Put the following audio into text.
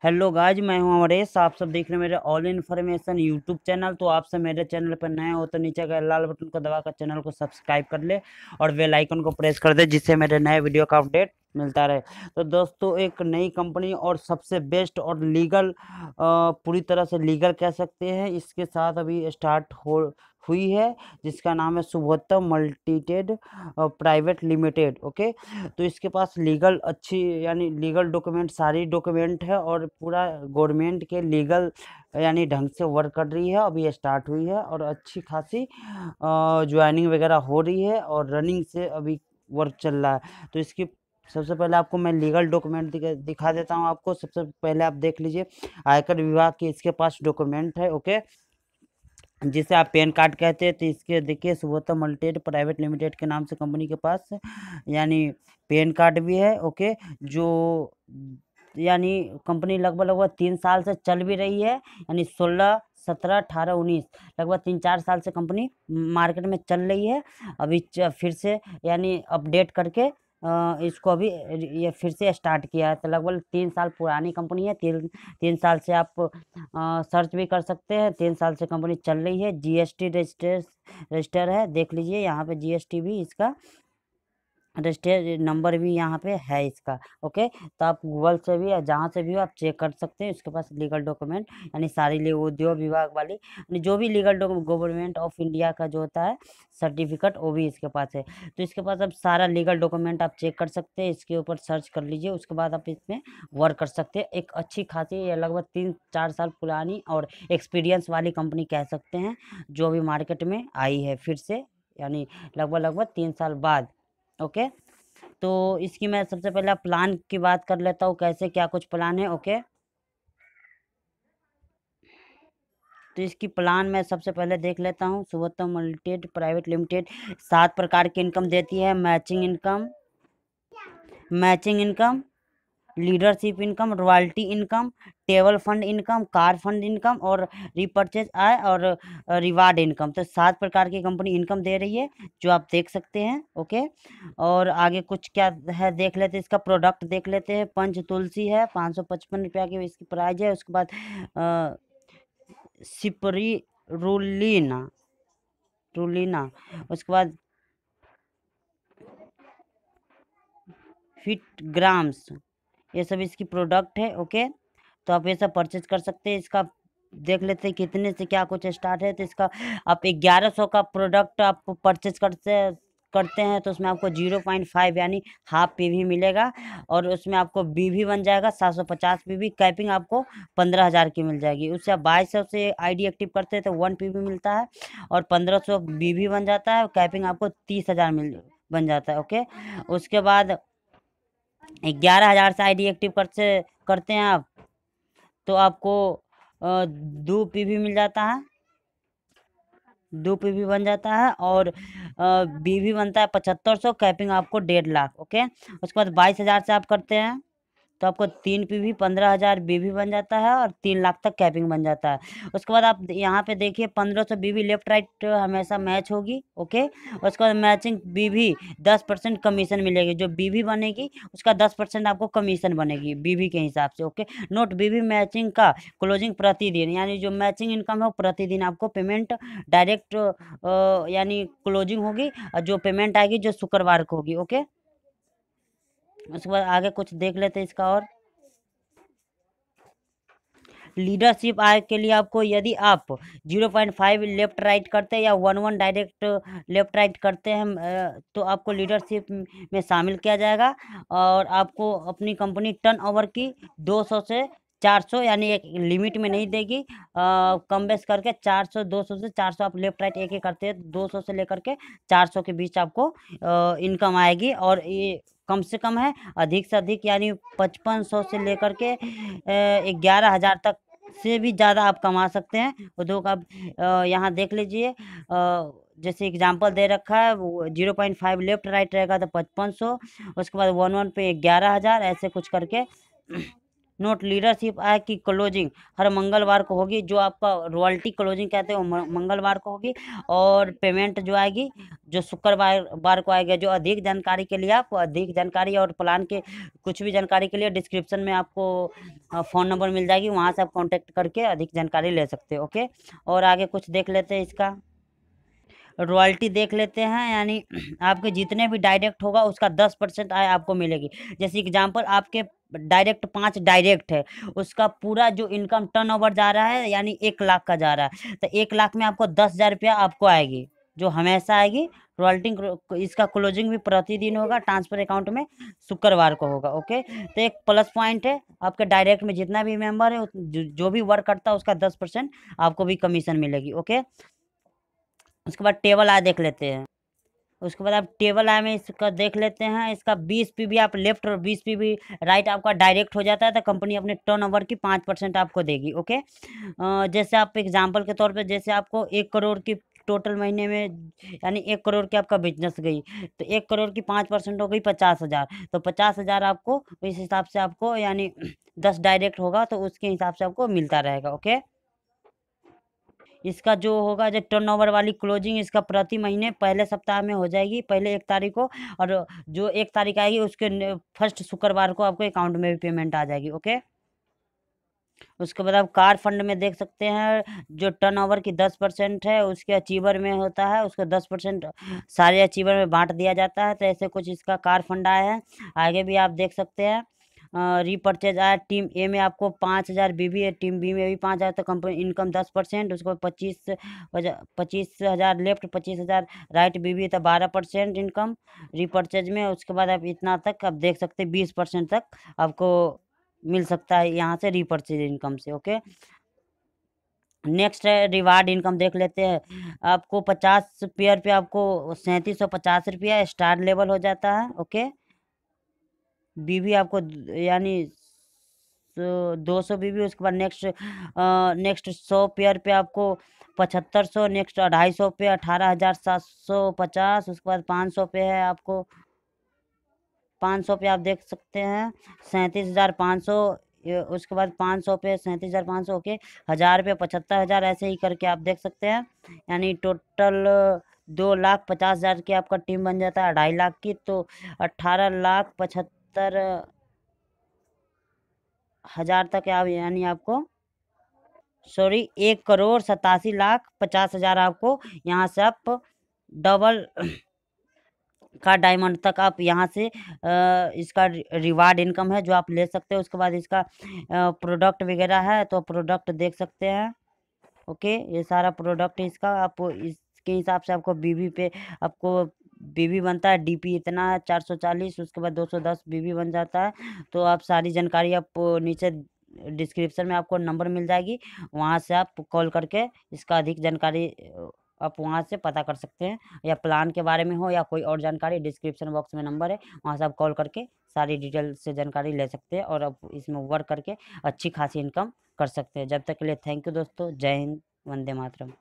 Hello guys, मैं हूं अमरेश। आप सब देख रहे हैं मेरे ऑल इन्फॉर्मेशन यूट्यूब चैनल। तो आप सब मेरे चैनल पर नए हो तो नीचे का लाल बटन को दबाकर चैनल को सब्सक्राइब कर ले और बेल आइकन को प्रेस कर दे, जिससे मेरे नए वीडियो का अपडेट मिलता रहे। तो दोस्तों, एक नई कंपनी और सबसे बेस्ट और लीगल, पूरी तरह से लीगल कह सकते हैं, इसके साथ अभी स्टार्ट हो हुई है, जिसका नाम है शुभोत्तम मल्टीटेड प्राइवेट लिमिटेड। ओके, तो इसके पास लीगल अच्छी यानी लीगल डॉक्यूमेंट, सारी डॉक्यूमेंट है और पूरा गवर्नमेंट के लीगल यानी ढंग से वर्क कर रही है। अभी स्टार्ट हुई है और अच्छी खासी ज्वाइनिंग वगैरह हो रही है और रनिंग से अभी वर्क चल रहा है। तो इसकी सबसे पहले आपको मैं लीगल डॉक्यूमेंट दिखा देता हूँ आपको। सबसे पहले आप देख लीजिए, आयकर विभाग के इसके पास डॉक्यूमेंट है। ओके, जिसे आप पैन कार्ड कहते हैं। तो इसके देखिए, शुभोत्तम मल्टीटेड प्राइवेट लिमिटेड के नाम से कंपनी के पास यानी पैन कार्ड भी है। ओके, जो यानी कंपनी लगभग 3 साल से चल भी रही है, यानी 16, 17, 18, 19 लगभग 3-4 साल से कंपनी मार्केट में चल रही है। अभी फिर से यानी अपडेट करके इसको अभी ये फिर से स्टार्ट किया है। तो लगभग 3 साल पुरानी कंपनी है। तीन तीन साल से आप सर्च भी कर सकते हैं। 3 साल से कंपनी चल रही है। जीएसटी रजिस्टर है, देख लीजिए यहाँ पे जीएसटी भी इसका रजिस्टर नंबर भी यहाँ पे है इसका। ओके, तो आप गूगल से भी या जहाँ से भी हो आप चेक कर सकते हैं। इसके पास लीगल डॉक्यूमेंट यानी सारी उद्योग विभाग वाली यानी जो भी legal document government of India का जो होता है सर्टिफिकेट, वो भी इसके पास है। तो इसके पास अब सारा लीगल डॉक्यूमेंट आप चेक कर सकते हैं। इसके ऊपर सर्च कर लीजिए, उसके बाद आप इसमें वर्क कर सकते हैं। एक अच्छी खासी ये लगभग 3-4 साल पुरानी और एक्सपीरियंस वाली कंपनी कह सकते हैं, जो भी मार्केट में आई है फिर से, यानी लगभग 3 साल बाद। ओके, तो इसकी मैं सबसे पहले प्लान की बात कर लेता हूँ, कैसे क्या कुछ प्लान है। ओके, तो इसकी प्लान मैं सबसे पहले देख लेता हूँ। शुभोत्तम मल्टीटेड प्राइवेट लिमिटेड 7 प्रकार की इनकम देती है। Matching income, leadership income, royalty income, table fund income, car fund income और रिपर्चेज आय और रिवार्ड इनकम। तो 7 प्रकार की कंपनी इनकम दे रही है, जो आप देख सकते हैं। ओके, और आगे कुछ क्या है देख लेते हैं। इसका प्रोडक्ट देख लेते हैं। पंच तुलसी है, 555 रुपया की इसकी प्राइस है। उसके बाद सिपरी रूलिना रूलिना उसके बाद फिट ग्राम्स, ये सब इसकी प्रोडक्ट है। ओके, तो आप ये सब परचेज कर सकते हैं। इसका देख लेते हैं कितने से क्या कुछ स्टार्ट है। तो इसका आप 1100 का प्रोडक्ट आप परचेज करते हैं तो उसमें आपको 0.5 यानी हाफ पीवी मिलेगा और उसमें आपको बीवी बन जाएगा 750 पीवी। कैपिंग आपको 15,000 की मिल जाएगी। उससे आप 2200 से आईडी एक्टिव करते हैं तो 1 पीवी मिलता है और 1500 बीवी बन जाता है। कैपिंग आपको 30,000 बन जाता है। ओके, उसके बाद 11,000 से आईडी एक्टिव करते हैं आप, तो आपको 2 पीवी मिल जाता है, 2 पीवी बन जाता है और बीवी बनता है 7500। कैपिंग आपको 1.5 लाख। ओके, उसके बाद 22,000 से आप करते हैं तो आपको 3 पीवी 15,000 बीवी बन जाता है और 3 लाख तक कैपिंग बन जाता है। उसके बाद आप यहाँ पे देखिए 1500 बीवी लेफ्ट राइट हमेशा मैच होगी। ओके, उसके बाद मैचिंग बीवी 10% कमीशन मिलेगी। जो बीवी बनेगी उसका 10% आपको कमीशन बनेगी बीवी के हिसाब से। ओके, नोट बीवी मैचिंग का क्लोजिंग प्रतिदिन, यानी जो मैचिंग इनकम है वो प्रतिदिन आपको पेमेंट डायरेक्ट यानी क्लोजिंग होगी और जो पेमेंट आएगी जो शुक्रवार को होगी। ओके, उसके बाद आगे कुछ देख लेते हैं इसका। और लीडरशिप आय के लिए आपको, यदि आप 0.5 लेफ्ट राइट करते हैं या 1-1 डायरेक्ट लेफ्ट राइट करते हैं तो आपको लीडरशिप में शामिल किया जाएगा और आपको अपनी कंपनी टर्न ओवर की 200 से 400 यानी एक लिमिट में नहीं देगी। कम बेस करके 400, 200 से 400 आप लेफ्ट राइट एक एक करते हैं, 200 से लेकर के 400 के बीच आपको इनकम आएगी। और ये कम से कम है, अधिक से अधिक यानी 5500 से लेकर के 11,000 तक से भी ज़्यादा आप कमा सकते हैं। उद्योग आप यहाँ देख लीजिए, जैसे एग्जांपल दे रखा है, वो 0.5 लेफ्ट राइट रहेगा तो 5500, उसके बाद 1-1 पे 11,000, ऐसे कुछ करके नोट, लीडरशिप आय की क्लोजिंग हर मंगलवार को होगी, जो आपका रॉयल्टी क्लोजिंग कहते हैं वो मंगलवार को होगी, और पेमेंट जो आएगी जो शुक्रवार को आएगा। जो अधिक जानकारी के लिए, आप अधिक जानकारी और प्लान के कुछ भी जानकारी के लिए डिस्क्रिप्शन में आपको फ़ोन नंबर मिल जाएगी, वहाँ से आप कांटेक्ट करके अधिक जानकारी ले सकते हो। ओके, और आगे कुछ देख लेते हैं इसका। रॉयल्टी देख लेते हैं, यानी आपके जितने भी डायरेक्ट होगा उसका 10% आय आपको मिलेगी। जैसे एग्जांपल, आपके डायरेक्ट 5 डायरेक्ट है, उसका पूरा जो इनकम टर्नओवर जा रहा है यानी 1 लाख का जा रहा है, तो 1 लाख में आपको 10,000 रुपया आपको आएगी, जो हमेशा आएगी। रॉयल्टी इसका क्लोजिंग भी प्रतिदिन होगा, ट्रांसफर अकाउंट में शुक्रवार को होगा। ओके, तो एक प्लस पॉइंट है, आपके डायरेक्ट में जितना भी मेंबर है जो भी वर्क करता है उसका 10% आपको भी कमीशन मिलेगी। ओके, उसके बाद टेबल आय देख लेते हैं। उसके बाद आप टेबल आय में इसका देख लेते हैं, इसका 20 पीवी आप लेफ्ट और 20 पीवी राइट आपका डायरेक्ट हो जाता है, तो कंपनी अपने टर्नओवर की 5% आपको देगी। ओके, जैसे आप एग्जांपल के तौर पे, जैसे आपको 1 करोड़ की टोटल महीने में, यानी 1 करोड़ की आपका बिजनेस गई, तो 1 करोड़ की 5% हो गई 50,000, तो 50,000 आपको इस हिसाब से आपको, यानी 10 डायरेक्ट होगा तो उसके हिसाब से आपको मिलता रहेगा। ओके, इसका जो होगा, जो टर्नओवर वाली क्लोजिंग इसका प्रति महीने पहले सप्ताह में हो जाएगी, पहले 1 तारीख को, और जो 1 तारीख आएगी उसके फर्स्ट शुक्रवार को आपको अकाउंट में भी पेमेंट आ जाएगी। ओके, उसके बाद आप कार फंड में देख सकते हैं, जो टर्नओवर की 10% है उसके अचीवर में होता है, उसको 10% सारे अचीवर में बांट दिया जाता है, तो ऐसे कुछ इसका कार फंड आया है। आगे भी आप देख सकते हैं, रीपर्चेज आया। टीम ए में आपको 5,000 बीबी है, टीम बी में भी 5,000, तो कंपनी इनकम 10%, उसको 25,000 लेफ्ट, 25,000 राइट, बीबी तो 12% इनकम रीपर्चेज में। उसके बाद आप इतना तक आप देख सकते हैं, 20% तक आपको मिल सकता है यहाँ से रीपर्चेज इनकम से। ओके, नेक्स्ट है रिवार्ड इनकम देख लेते हैं। आपको 50 पेयर पे आपको 3750 रुपया स्टार लेवल हो जाता है। ओके, बीबी आपको यानी 200 बीबी। उसके बाद नेक्स्ट 100 पेयर पे आपको 7500, नेक्स्ट 250 पे 18,750। उसके बाद 500 पे है आपको, 500 पे आप देख सकते हैं 37,500। उसके बाद 500 पे 37,500। ओके, 1,000 पे 75,000, ऐसे ही करके आप देख सकते हैं, यानी टोटल 2,50,000 की आपका टीम बन जाता है, 2.5 लाख की, तो 18,75,000 तक आप, यानी आपको, सॉरी, 1,87,50,000 आपको यहाँ से आप डबल का डायमंड तक आप यहाँ से इसका रिवार्ड इनकम है जो आप ले सकते हो। उसके बाद इसका प्रोडक्ट वगैरह है, तो प्रोडक्ट देख सकते हैं। ओके, ये सारा प्रोडक्ट है इसका, आप इसके हिसाब से आपको बीबी पे आपको बीबी बनता है। डीपी इतना है 440, उसके बाद 210 बीबी बन जाता है। तो आप सारी जानकारी आप नीचे डिस्क्रिप्शन में आपको नंबर मिल जाएगी, वहाँ से आप कॉल करके इसका अधिक जानकारी आप वहाँ से पता कर सकते हैं, या प्लान के बारे में हो या कोई और जानकारी, डिस्क्रिप्शन बॉक्स में नंबर है, वहाँ से आप कॉल करके सारी डिटेल से जानकारी ले सकते हैं, और आप इसमें वर्क करके अच्छी खासी इनकम कर सकते हैं। जब तक के लिए थैंक यू दोस्तों, जय हिंद, वंदे मातरम।